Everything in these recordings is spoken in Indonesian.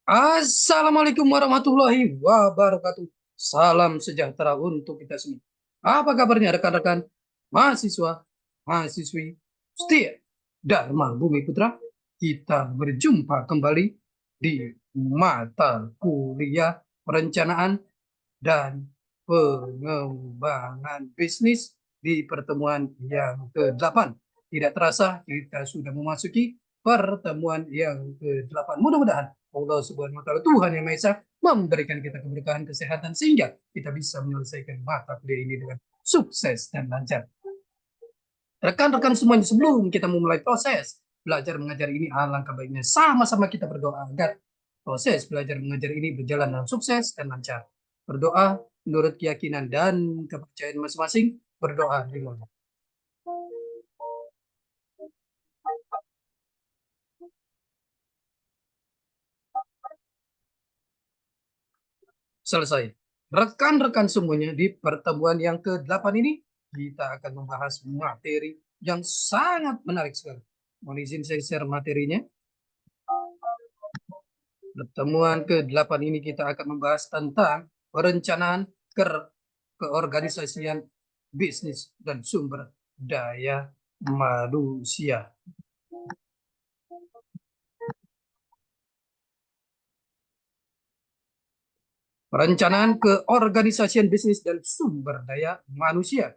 Assalamualaikum warahmatullahi wabarakatuh. Salam sejahtera untuk kita semua. Apa kabarnya rekan-rekan mahasiswa, mahasiswi setia Dharma Bumi Putra? Kita berjumpa kembali di mata kuliah perencanaan dan pengembangan bisnis di pertemuan yang ke-8. Tidak terasa kita sudah memasuki pertemuan yang ke-8. Mudah-mudahan Allah Subhanahu wa Ta'ala, Tuhan Yang Maha Esa, memberikan kita keberkahan kesehatan sehingga kita bisa menyelesaikan mata kuliah ini dengan sukses dan lancar. Rekan-rekan semuanya, sebelum kita memulai proses belajar mengajar ini, alangkah baiknya sama-sama kita berdoa agar proses belajar mengajar ini berjalan dengan sukses dan lancar. Berdoa menurut keyakinan dan kepercayaan masing-masing. Berdoa dimulai. Selesai. Rekan-rekan semuanya, di pertemuan yang ke-8 ini kita akan membahas materi yang sangat menarik sekali. Mohon izin saya share materinya. Pertemuan ke-8 ini kita akan membahas tentang perencanaan keorganisasian bisnis dan sumber daya manusia. Perencanaan keorganisasian bisnis dan sumber daya manusia.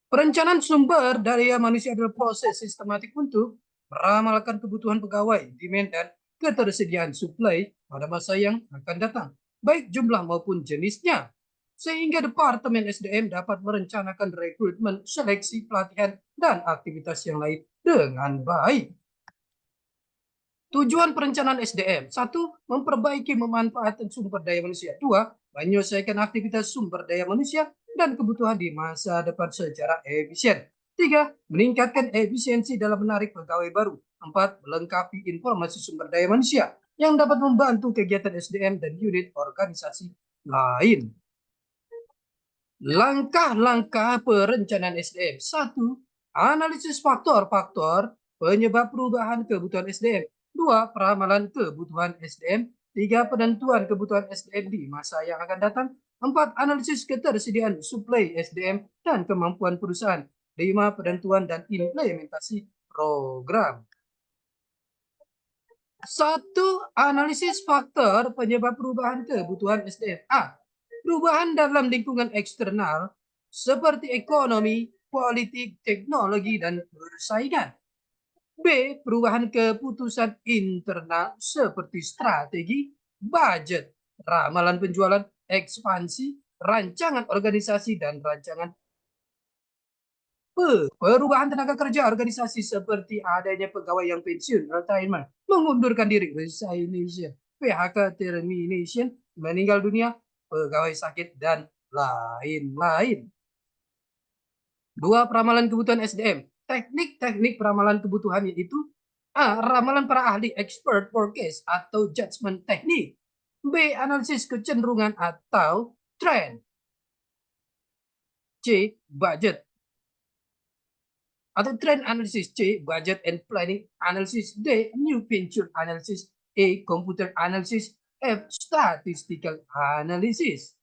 Perencanaan sumber daya manusia adalah proses sistematik untuk meramalkan kebutuhan pegawai, demand, dan ketersediaan suplai pada masa yang akan datang, baik jumlah maupun jenisnya, sehingga Departemen SDM dapat merencanakan rekrutmen, seleksi, pelatihan, dan aktivitas yang lain dengan baik. Tujuan perencanaan SDM: 1. Memperbaiki memanfaatkan sumber daya manusia. 2. Menyelesaikan aktivitas sumber daya manusia dan kebutuhan di masa depan secara efisien. 3. Meningkatkan efisiensi dalam menarik pegawai baru. 4. Melengkapi informasi sumber daya manusia yang dapat membantu kegiatan SDM dan unit organisasi lain. Langkah-langkah perencanaan SDM. 1. Analisis faktor-faktor penyebab perubahan kebutuhan SDM. 2. Peramalan kebutuhan SDM. 3. Penentuan kebutuhan SDM di masa yang akan datang. 4. Analisis ketersediaan suplai SDM dan kemampuan perusahaan. 5. Penentuan dan implementasi program. 1. Analisis faktor penyebab perubahan kebutuhan SDM. A. Perubahan dalam lingkungan eksternal seperti ekonomi, politik, teknologi, dan persaingan. B. Perubahan keputusan internal seperti strategi, budget, ramalan penjualan, ekspansi, rancangan organisasi, dan rancangan perubahan tenaga kerja organisasi seperti adanya pegawai yang pensiun, retirement, mengundurkan diri, resignation, PHK, termination, meninggal dunia, pegawai sakit, dan lain-lain. 2. Peramalan kebutuhan SDM. Teknik-teknik peramalan kebutuhan yaitu: A. Ramalan para ahli, expert forecast atau judgment teknik. B. Analisis kecenderungan atau trend. C. Budget atau trend analysis. C. Budget and planning analysis. D. New venture analysis. E. Computer analysis. F. Statistical analysis.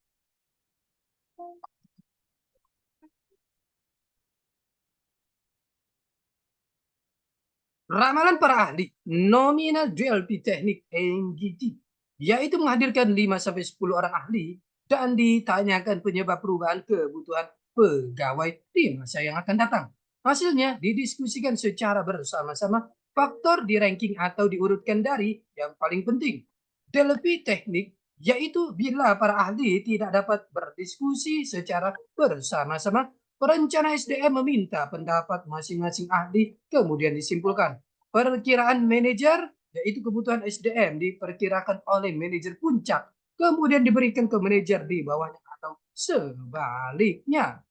Ramalan para ahli, nominal GLP teknik NGT, yaitu menghadirkan 5-10 orang ahli dan ditanyakan penyebab perubahan kebutuhan pegawai di masa yang akan datang. Hasilnya didiskusikan secara bersama-sama, faktor di ranking atau diurutkan dari yang paling penting. Lebih teknik, yaitu bila para ahli tidak dapat berdiskusi secara bersama-sama, perencana SDM meminta pendapat masing-masing ahli, kemudian disimpulkan. Perkiraan manajer, yaitu kebutuhan SDM, diperkirakan oleh manajer puncak, kemudian diberikan ke manajer di bawahnya atau sebaliknya.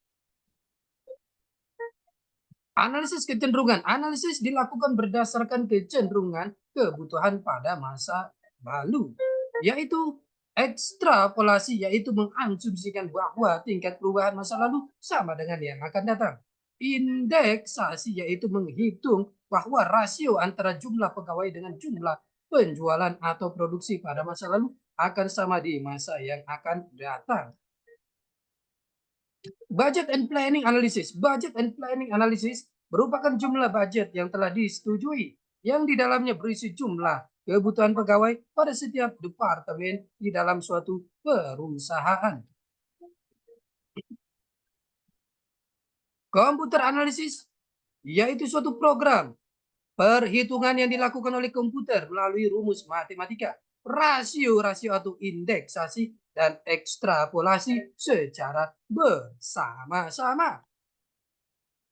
Analisis kecenderungan. Analisis dilakukan berdasarkan kecenderungan kebutuhan pada masa lalu, yaitu ekstrapolasi, yaitu mengasumsikan bahwa tingkat perubahan masa lalu sama dengan yang akan datang. Indeksasi, yaitu menghitung bahwa rasio antara jumlah pegawai dengan jumlah penjualan atau produksi pada masa lalu akan sama di masa yang akan datang. Budget and planning analysis. Budget and planning analysis merupakan jumlah budget yang telah disetujui, yang di dalamnya berisi jumlah kebutuhan pegawai pada setiap departemen di dalam suatu perusahaan. Komputer analisis, yaitu suatu program perhitungan yang dilakukan oleh komputer melalui rumus matematika, rasio-rasio atau indeksasi, dan ekstrapolasi secara bersama-sama.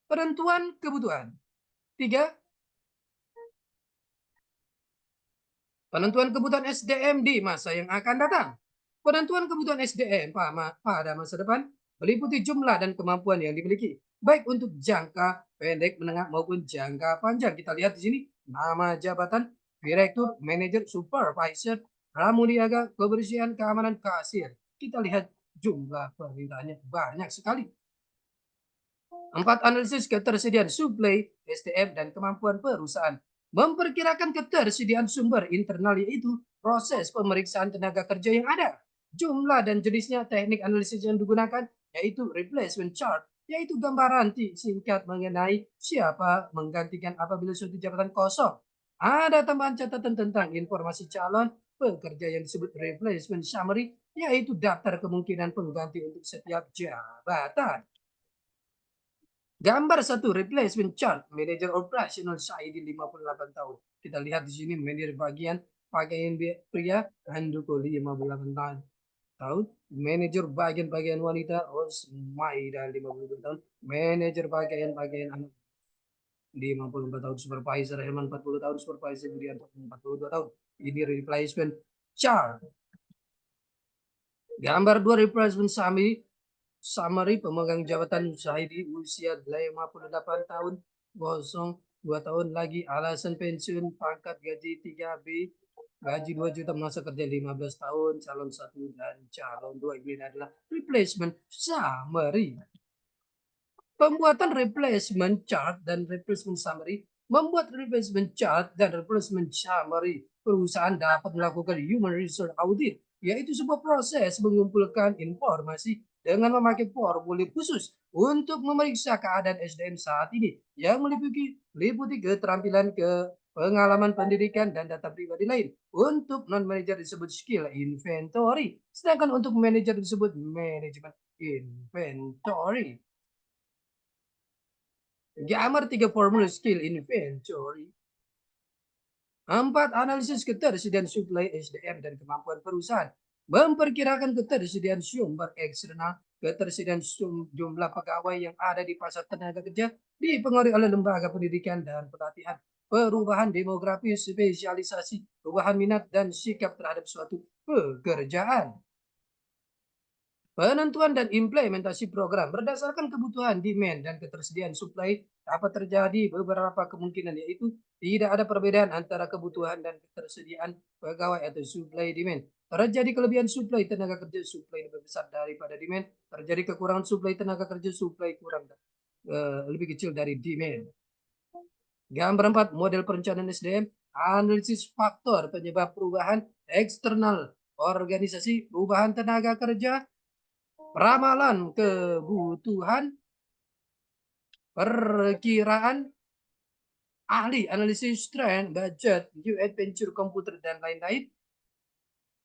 Penentuan kebutuhan. 3. Penentuan kebutuhan SDM di masa yang akan datang. Penentuan kebutuhan SDM pada masa depan meliputi jumlah dan kemampuan yang dimiliki, baik untuk jangka pendek, menengah, maupun jangka panjang. Kita lihat di sini nama jabatan: direktur, manajer, supervisor, pramuniaga, kebersihan, keamanan, kasir. Kita lihat jumlah permintaannya banyak sekali. 4. Analisis ketersediaan suplai SDM dan kemampuan perusahaan. Memperkirakan ketersediaan sumber internal, yaitu proses pemeriksaan tenaga kerja yang ada, jumlah dan jenisnya. Teknik analisis yang digunakan yaitu replacement chart, yaitu gambaran singkat mengenai siapa menggantikan apabila suatu jabatan kosong. Ada tambahan catatan tentang informasi calon pekerja yang disebut replacement summary, yaitu daftar kemungkinan pengganti untuk setiap jabatan. Gambar 1, replacement chart, manager operational SID 58 tahun. Kita lihat di sini manajer bagian pakaian pria Handoko 58 tahun, manajer bagian wanita Rosmaida 52 tahun, manajer pakaian anak 54 tahun, supervisor Herman 40 tahun, supervisor Budian 42 tahun. Ini replacement chart. Gambar 2, replacement summary, pemegang jabatan Syahidi usia 58 tahun, 2 tahun lagi, alasan pensiun, pangkat gaji 3B, gaji 2 juta, masa kerja 15 tahun, calon 1 dan calon 2. Ini adalah replacement summary. Pembuatan replacement chart dan replacement summary. Membuat replacement chart dan replacement summary, perusahaan dapat melakukan human resource audit, yaitu sebuah proses mengumpulkan informasi dengan memakai formulir khusus untuk memeriksa keadaan SDM saat ini yang meliputi keterampilan, pengalaman pendidikan, dan data pribadi lain. Untuk non-manager disebut skill inventory, sedangkan untuk manager disebut management inventory. Gambar 3, formula skill inventory. 4. Analisis ketersediaan suplai SDM dan kemampuan perusahaan. Memperkirakan ketersediaan sumber eksternal, ketersediaan jumlah pegawai yang ada di pasar tenaga kerja dipengaruhi oleh lembaga pendidikan dan pelatihan, perubahan demografi, spesialisasi, perubahan minat dan sikap terhadap suatu pekerjaan. Penentuan dan implementasi program berdasarkan kebutuhan, demand, dan ketersediaan suplai dapat terjadi beberapa kemungkinan, yaitu tidak ada perbedaan antara kebutuhan dan ketersediaan pegawai atau suplai demand. Terjadi kelebihan suplai tenaga kerja, suplai lebih besar daripada demand. Terjadi kekurangan suplai tenaga kerja, suplai lebih kecil dari demand. Gambar 4, model perencanaan SDM, analisis faktor penyebab perubahan eksternal organisasi, perubahan tenaga kerja, ramalan kebutuhan, perkiraan, ahli analisis trend, budget, new adventure komputer, dan lain-lain.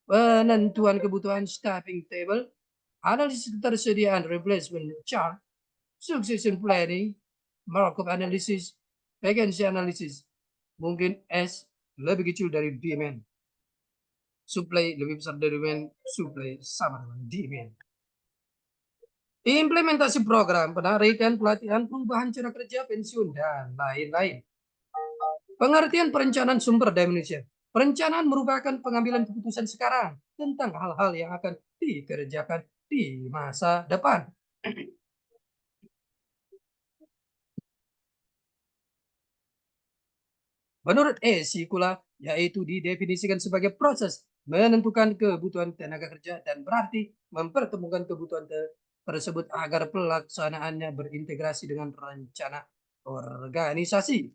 Penentuan kebutuhan, staffing table, analisis ketersediaan, replacement chart, succession planning, markup analysis, vacancy analysis. Mungkin S lebih kecil dari demand. Supply lebih besar dari demand, supply sama dengan demand. Implementasi program, penarikan, pelatihan, perubahan cara kerja, pensiun, dan lain-lain. Pengertian perencanaan sumber daya manusia. Perencanaan merupakan pengambilan keputusan sekarang tentang hal-hal yang akan dikerjakan di masa depan. Menurut Sikula, yaitu didefinisikan sebagai proses menentukan kebutuhan tenaga kerja dan berarti mempertemukan kebutuhan tersebut agar pelaksanaannya berintegrasi dengan rencana organisasi.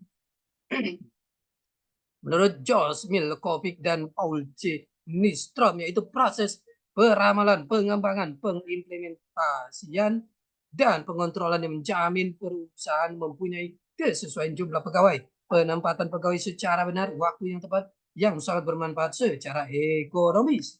Menurut Josh Milkovic dan Paul C. Nystrom, yaitu proses peramalan, pengembangan, pengimplementasian, dan pengontrolan yang menjamin perusahaan mempunyai kesesuaian jumlah pegawai, penempatan pegawai secara benar, waktu yang tepat, yang sangat bermanfaat secara ekonomis.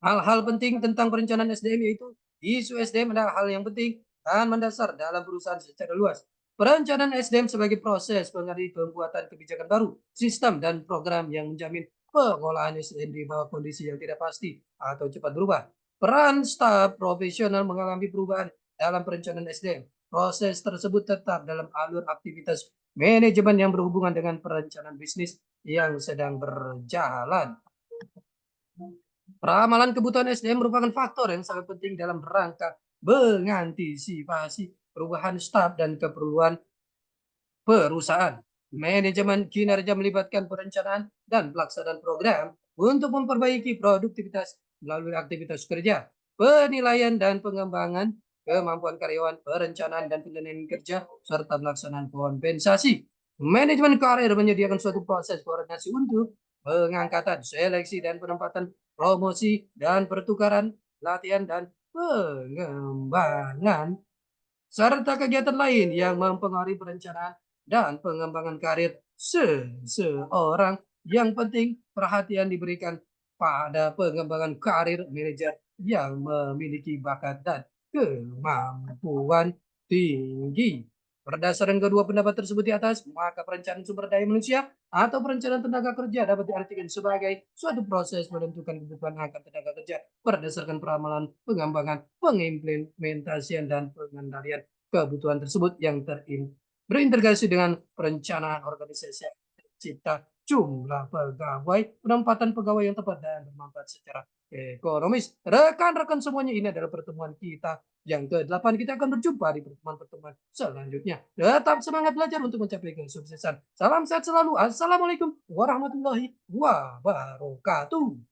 Hal-hal penting tentang perencanaan SDM yaitu isu SDM adalah hal yang penting dan mendasar dalam perusahaan secara luas. Perencanaan SDM sebagai proses pembuatan kebijakan baru, sistem dan program yang menjamin pengolahan SDM di bawah kondisi yang tidak pasti atau cepat berubah. Peran staf profesional mengalami perubahan dalam perencanaan SDM. Proses tersebut tetap dalam alur aktivitas manajemen yang berhubungan dengan perencanaan bisnis yang sedang berjalan. Ramalan kebutuhan SDM merupakan faktor yang sangat penting dalam rangka mengantisipasi perubahan staf dan keperluan perusahaan. Manajemen kinerja melibatkan perencanaan dan pelaksanaan program untuk memperbaiki produktivitas melalui aktivitas kerja, penilaian dan pengembangan kemampuan karyawan, perencanaan dan penilaian kerja, serta pelaksanaan kompensasi. Manajemen karir menyediakan suatu proses koordinasi untuk pengangkatan, seleksi, dan penempatan, promosi, dan pertukaran, latihan, dan pengembangan serta kegiatan lain yang mempengaruhi perencanaan dan pengembangan karir seseorang. Yang penting perhatian diberikan pada pengembangan karir manajer yang memiliki bakat dan kemampuan tinggi. Berdasarkan kedua pendapat tersebut di atas, maka perencanaan sumber daya manusia atau perencanaan tenaga kerja dapat diartikan sebagai suatu proses menentukan kebutuhan akan tenaga kerja berdasarkan peramalan, pengembangan, pengimplementasian, dan pengendalian kebutuhan tersebut yang berintegrasi dengan perencanaan organisasi cipta jumlah pegawai, penempatan pegawai yang tepat dan bermanfaat secara ekonomis. Rekan-rekan semuanya, ini adalah pertemuan kita yang ke-8. Kita akan berjumpa di pertemuan-pertemuan selanjutnya. Tetap semangat belajar untuk mencapai kesuksesan. Salam sehat selalu. Assalamualaikum warahmatullahi wabarakatuh.